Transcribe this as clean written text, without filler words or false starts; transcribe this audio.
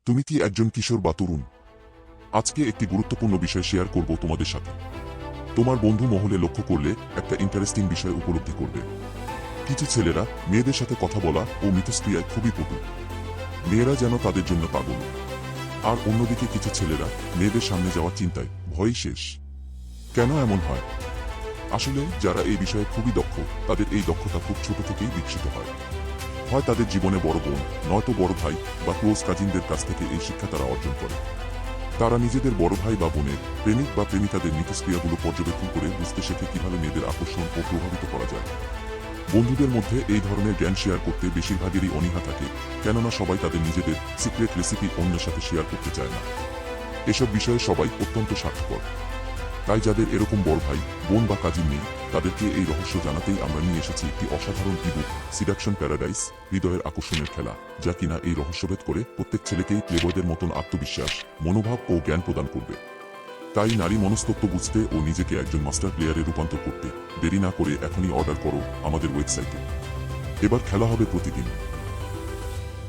তুমি কি একজন কিশোর বা তরুণ? আজকে একটি গুরুত্বপূর্ণ বিষয় শেয়ার করব তোমাদের সাথে। তোমার বন্ধু মহলে লক্ষ্য করলে একটা ইন্টারেস্টিং বিষয় উপলব্ধি করবে। কিছু ছেলেরা মেয়েদের সাথে কথা বলা ও মিথস্ক্রিয়ায় খুবই পটু। মেয়েরা যেন তাদের জন্য পাগল। আর অন্যদিকে কিছু ছেলেরা মেয়েদের সামনে যাওয়ার চিন্তায় ভয়ই শেষ। কেন এমন হয়? আসলে যারা এই বিষয়ে খুবই দক্ষ, তাদের এই দক্ষতা খুব ছোট থেকেই বিকশিত হয়। হয় তাদের জীবনে বড় বোন, নয়তো বড় ভাই বা ক্লোজ কাজিনদের কাছ থেকে এই শিক্ষা তারা অর্জন করে। তারা নিজেদের বড় ভাই বা বোনের প্রেমিক বা প্রেমিকাদের মিথস্ক্রিয়াগুলো পর্যবেক্ষণ করে বুঝতে শেখে কিভাবে মেয়েদের আকর্ষণ ও প্রভাবিত করা যায়। বন্ধুদের মধ্যে এই ধরনের জ্ঞান শেয়ার করতে বেশিরভাগেরই অনীহা থাকে, কেননা সবাই তাদের নিজেদের সিক্রেট রেসিপি অন্যের সাথে শেয়ার করতে চায় না। এসব বিষয়ে সবাই অত্যন্ত স্বার্থপর। তাই যাদের এরকম বড় ভাই, বোন বা কাজিন নেই, তাদেরকে এই রহস্য জানাতেই আমরা নিয়ে এসেছি একটি অসাধারণ ইবুক, সিডাকশন প্যারাডাইস, হৃদয়ের আকর্ষণের খেলা, যা কিনা এই রহস্যভেদ করে প্রত্যেক ছেলেকেই প্লেবয়দের মতন আত্মবিশ্বাস, মনোভাব ও জ্ঞান প্রদান করবে। তাই নারী মনস্তত্ত্ব বুঝতে ও নিজেকে একজন মাস্টার প্লেয়ারে রূপান্তর করতে দেরি না করে এখনই অর্ডার করো আমাদের ওয়েবসাইটে। এবার খেলা হবে প্রতিদিন।